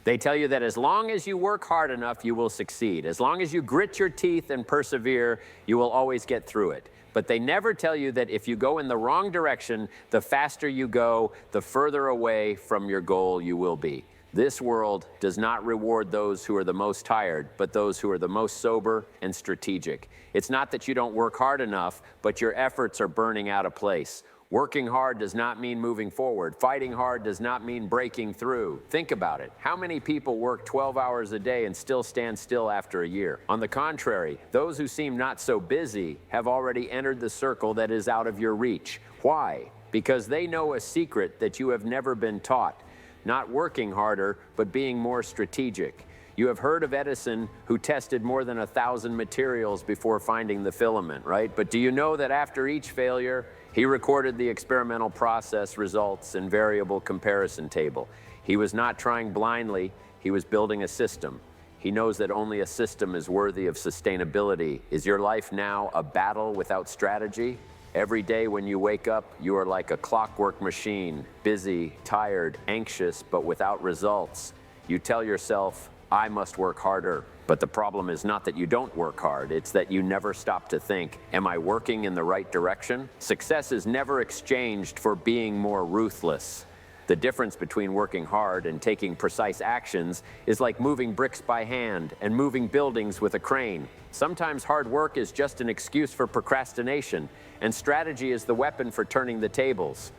They tell you that as long as you work hard enough, you will succeed. As long as you grit your teeth and persevere, you will always get through it. But they never tell you that if you go in the wrong direction, the faster you go, the further away from your goal you will be. This world does not reward those who are the most tired, but those who are the most sober and strategic. It's not that you don't work hard enough, but your efforts are burning out of place. Working hard does not mean moving forward. Fighting hard does not mean breaking through. Think about it. How many people work 12 hours a day and still stand still after a year? On the contrary, those who seem not so busy have already entered the circle that is out of your reach. Why? Because they know a secret that you have never been taught. Not working harder, but being more strategic. You have heard of Edison, who tested more than 1,000 materials before finding the filament, right? But do you know that after each failure, he recorded the experimental process results in variable comparison table? He was not trying blindly, he was building a system. He knows that only a system is worthy of sustainability. Is your life now a battle without strategy? Every day when you wake up, you are like a clockwork machine, busy, tired, anxious, but without results. You tell yourself, I must work harder. But the problem is not that you don't work hard, it's that you never stop to think, am I working in the right direction? Success is never exchanged for being more ruthless. The difference between working hard and taking precise actions is like moving bricks by hand and moving buildings with a crane. Sometimes hard work is just an excuse for procrastination, and strategy is the weapon for turning the tables.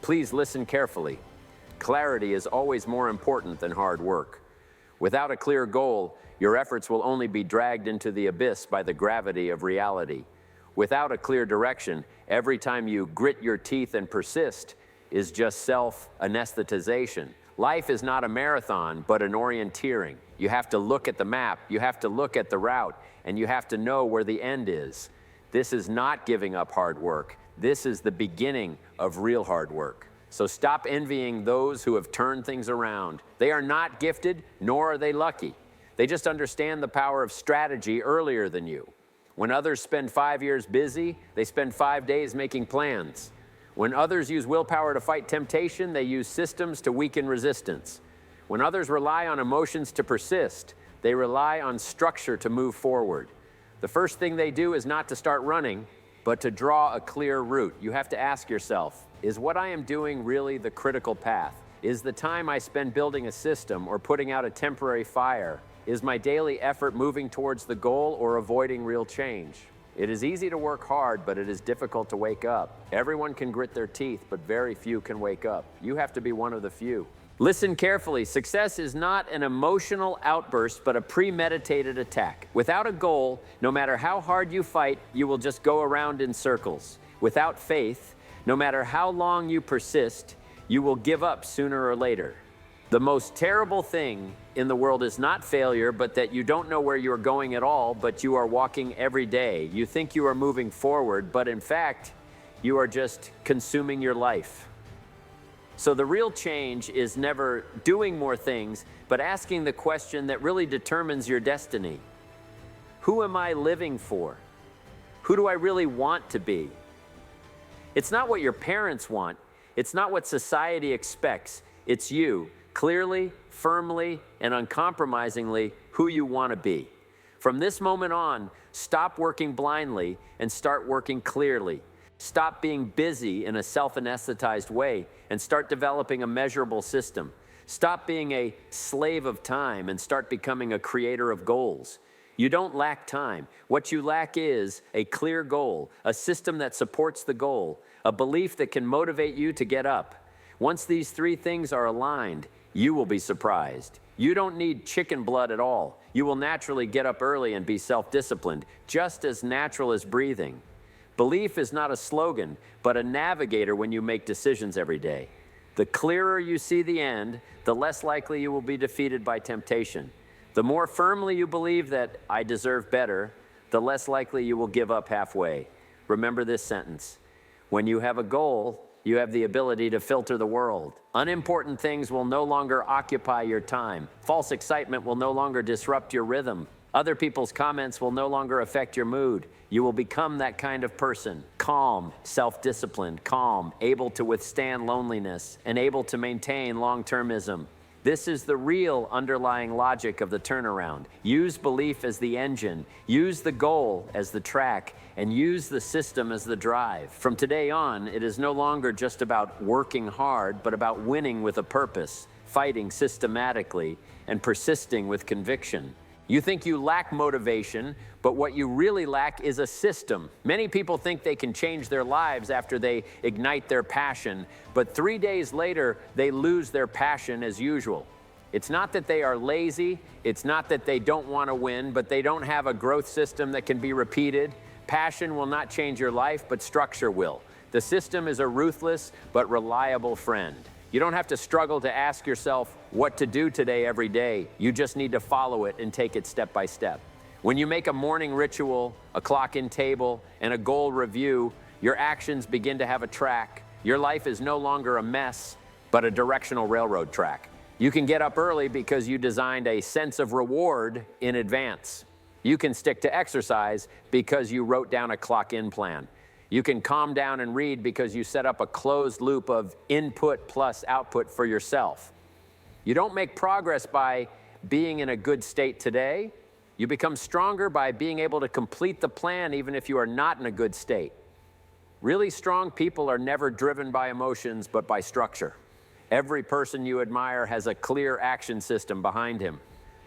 Please listen carefully. Clarity is always more important than hard work. Without a clear goal, your efforts will only be dragged into the abyss by the gravity of reality. Without a clear direction, every time you grit your teeth and persist is just self-anesthetization. Life is not a marathon, but an orienteering. You have to look at the map, you have to look at the route, and you have to know where the end is. This is not giving up hard work. This is the beginning of real hard work. So stop envying those who have turned things around. They are not gifted, nor are they lucky. They just understand the power of strategy earlier than you. When others spend 5 years busy, they spend 5 days making plans. When others use willpower to fight temptation, they use systems to weaken resistance. When others rely on emotions to persist, they rely on structure to move forward. The first thing they do is not to start running, but to draw a clear route. You have to ask yourself, is what I am doing really the critical path? Is the time I spend building a system or putting out a temporary fire? Is my daily effort moving towards the goal or avoiding real change? It is easy to work hard, but it is difficult to wake up. Everyone can grit their teeth, but very few can wake up. You have to be one of the few. Listen carefully. Success is not an emotional outburst, but a premeditated attack. Without a goal, no matter how hard you fight, you will just go around in circles. Without faith, no matter how long you persist, you will give up sooner or later. The most terrible thing in the world is not failure, but that you don't know where you are going at all, but you are walking every day. You think you are moving forward, but in fact, you are just consuming your life. So the real change is never doing more things, but asking the question that really determines your destiny. Who am I living for? Who do I really want to be? It's not what your parents want. It's not what society expects. It's you, clearly, firmly, and uncompromisingly who you want to be. From this moment on, stop working blindly and start working clearly. Stop being busy in a self-anesthetized way and start developing a measurable system. Stop being a slave of time and start becoming a creator of goals. You don't lack time. What you lack is a clear goal, a system that supports the goal, a belief that can motivate you to get up. Once these three things are aligned, you will be surprised. You don't need chicken blood at all. You will naturally get up early and be self-disciplined, just as natural as breathing. Belief is not a slogan, but a navigator when you make decisions every day. The clearer you see the end, the less likely you will be defeated by temptation. The more firmly you believe that I deserve better, the less likely you will give up halfway. Remember this sentence. When you have a goal, you have the ability to filter the world. Unimportant things will no longer occupy your time. False excitement will no longer disrupt your rhythm. Other people's comments will no longer affect your mood. You will become that kind of person. Calm, self-disciplined, calm, able to withstand loneliness, and able to maintain long-termism. This is the real underlying logic of the turnaround. Use belief as the engine, use the goal as the track, and use the system as the drive. From today on, it is no longer just about working hard, but about winning with a purpose, fighting systematically, and persisting with conviction. You think you lack motivation, but what you really lack is a system. Many people think they can change their lives after they ignite their passion, but 3 days later, they lose their passion as usual. It's not that they are lazy, it's not that they don't want to win, but they don't have a growth system that can be repeated. Passion will not change your life, but structure will. The system is a ruthless but reliable friend. You don't have to struggle to ask yourself what to do today every day. You just need to follow it and take it step by step. When you make a morning ritual, a clock-in table, and a goal review, your actions begin to have a track. Your life is no longer a mess, but a directional railroad track. You can get up early because you designed a sense of reward in advance. You can stick to exercise because you wrote down a clock-in plan. You can calm down and read because you set up a closed loop of input plus output for yourself. You don't make progress by being in a good state today. You become stronger by being able to complete the plan even if you are not in a good state. Really strong people are never driven by emotions, but by structure. Every person you admire has a clear action system behind him.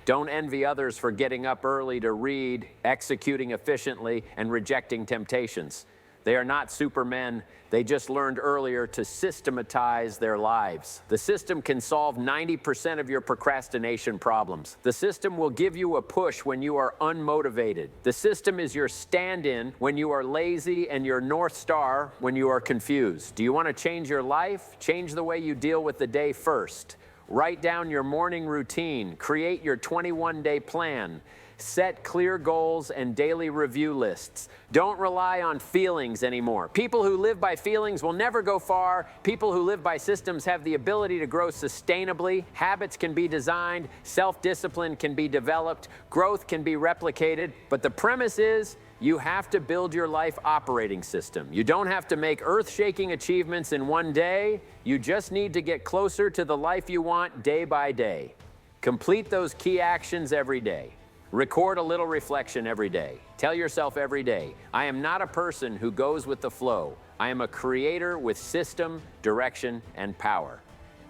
Don't envy others for getting up early to read, executing efficiently, and rejecting temptations. They are not supermen. They just learned earlier to systematize their lives. The system can solve 90% of your procrastination problems. The system will give you a push when you are unmotivated. The system is your stand-in when you are lazy and your North Star when you are confused. Do you want to change your life? Change the way you deal with the day first. Write down your morning routine. Create your 21-day plan. Set clear goals and daily review lists. Don't rely on feelings anymore. People who live by feelings will never go far. People who live by systems have the ability to grow sustainably. Habits can be designed. Self-discipline can be developed. Growth can be replicated. But the premise is you have to build your life operating system. You don't have to make earth-shaking achievements in one day. You just need to get closer to the life you want day by day. Complete those key actions every day. Record a little reflection every day. Tell yourself every day, I am not a person who goes with the flow. I am a creator with system, direction, and power.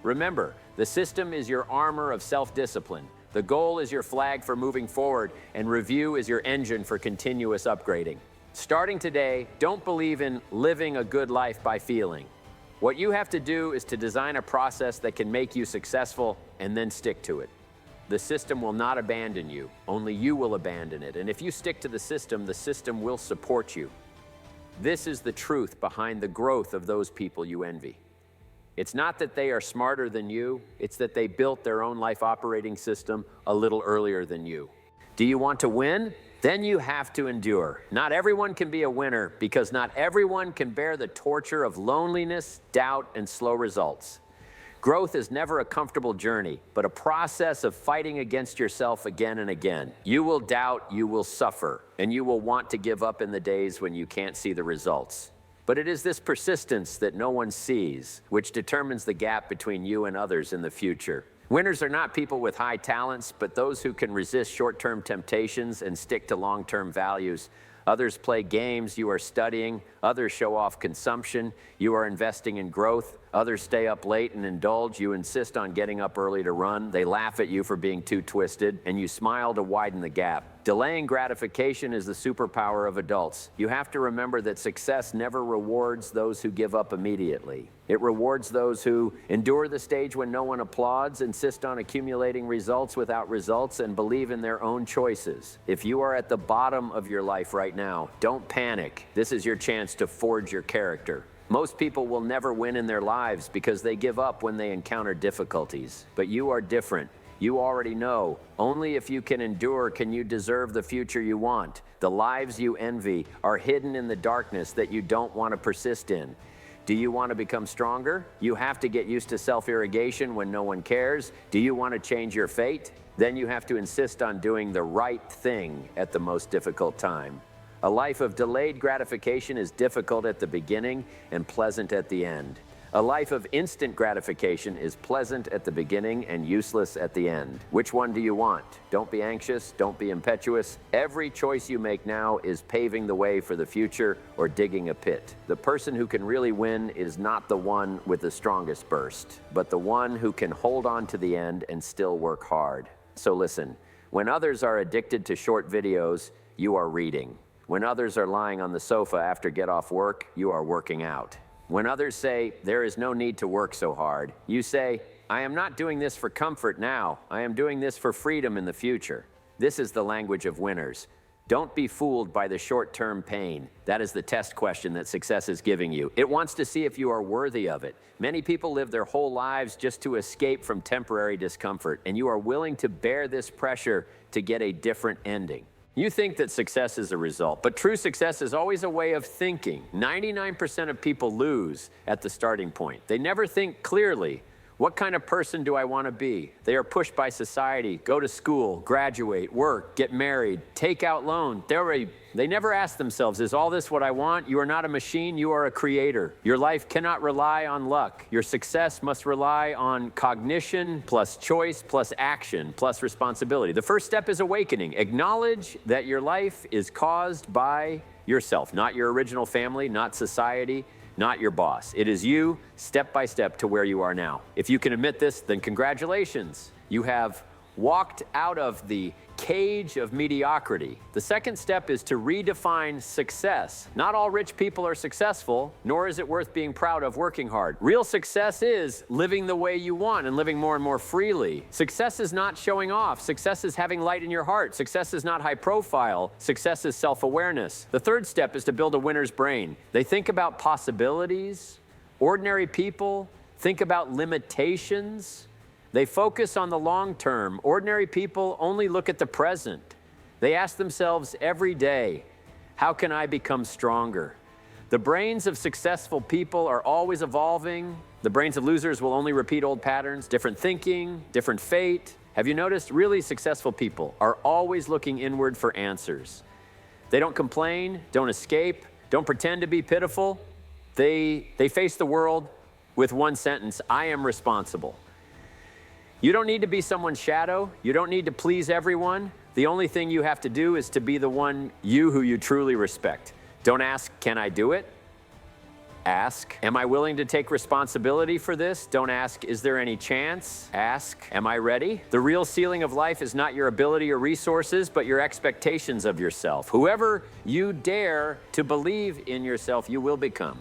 Remember, the system is your armor of self-discipline. The goal is your flag for moving forward, and review is your engine for continuous upgrading. Starting today, don't believe in living a good life by feeling. What you have to do is to design a process that can make you successful and then stick to it. The system will not abandon you, only you will abandon it. And if you stick to the system will support you. This is the truth behind the growth of those people you envy. It's not that they are smarter than you, it's that they built their own life operating system a little earlier than you. Do you want to win? Then you have to endure. Not everyone can be a winner because not everyone can bear the torture of loneliness, doubt, and slow results. Growth is never a comfortable journey, but a process of fighting against yourself again and again. You will doubt, you will suffer, and you will want to give up in the days when you can't see the results. But it is this persistence that no one sees, which determines the gap between you and others in the future. Winners are not people with high talents, but those who can resist short-term temptations and stick to long-term values. Others play games, you are studying. Others show off consumption, you are investing in growth. Others stay up late and indulge, you insist on getting up early to run. They laugh at you for being too twisted, and you smile to widen the gap. Delaying gratification is the superpower of adults. You have to remember that success never rewards those who give up immediately. It rewards those who endure the stage when no one applauds, insist on accumulating results without results, and believe in their own choices. If you are at the bottom of your life right now, don't panic. This is your chance to forge your character. Most people will never win in their lives because they give up when they encounter difficulties. But you are different. You already know, only if you can endure can you deserve the future you want. The lives you envy are hidden in the darkness that you don't want to persist in. Do you want to become stronger? You have to get used to self-irrigation when no one cares. Do you want to change your fate? Then you have to insist on doing the right thing at the most difficult time. A life of delayed gratification is difficult at the beginning and pleasant at the end. A life of instant gratification is pleasant at the beginning and useless at the end. Which one do you want? Don't be anxious, don't be impetuous. Every choice you make now is paving the way for the future or digging a pit. The person who can really win is not the one with the strongest burst, but the one who can hold on to the end and still work hard. So listen, when others are addicted to short videos, you are reading. When others are lying on the sofa after get off work, you are working out. When others say, there is no need to work so hard, you say, I am not doing this for comfort now. I am doing this for freedom in the future. This is the language of winners. Don't be fooled by the short-term pain. That is the test question that success is giving you. It wants to see if you are worthy of it. Many people live their whole lives just to escape from temporary discomfort, and you are willing to bear this pressure to get a different ending. You think that success is a result, but true success is always a way of thinking. 99% of people lose at the starting point. They never think clearly. What kind of person do I want to be? They are pushed by society, go to school, graduate, work, get married, take out loan. They never ask themselves, is all this what I want? You are not a machine, you are a creator. Your life cannot rely on luck. Your success must rely on cognition plus choice plus action plus responsibility. The first step is awakening. Acknowledge that your life is caused by yourself, not your original family, not society, not your boss. It is you, step by step, to where you are now. If you can admit this, then congratulations. You have walked out of the cage of mediocrity. The second step is to redefine success. Not all rich people are successful, nor is it worth being proud of working hard. Real success is living the way you want and living more and more freely. Success is not showing off. Success is having light in your heart. Success is not high profile. Success is self-awareness. The third step is to build a winner's brain. They think about possibilities. Ordinary people think about limitations. They focus on the long term. Ordinary people only look at the present. They ask themselves every day, how can I become stronger? The brains of successful people are always evolving. The brains of losers will only repeat old patterns, different thinking, different fate. Have you noticed? Really successful people are always looking inward for answers. They don't complain, don't escape, don't pretend to be pitiful. They face the world with one sentence, I am responsible. You don't need to be someone's shadow. You don't need to please everyone. The only thing you have to do is to be the one who you truly respect. Don't ask, can I do it? Ask, am I willing to take responsibility for this? Don't ask, is there any chance? Ask, am I ready? The real ceiling of life is not your ability or resources, but your expectations of yourself. Whoever you dare to believe in yourself, you will become.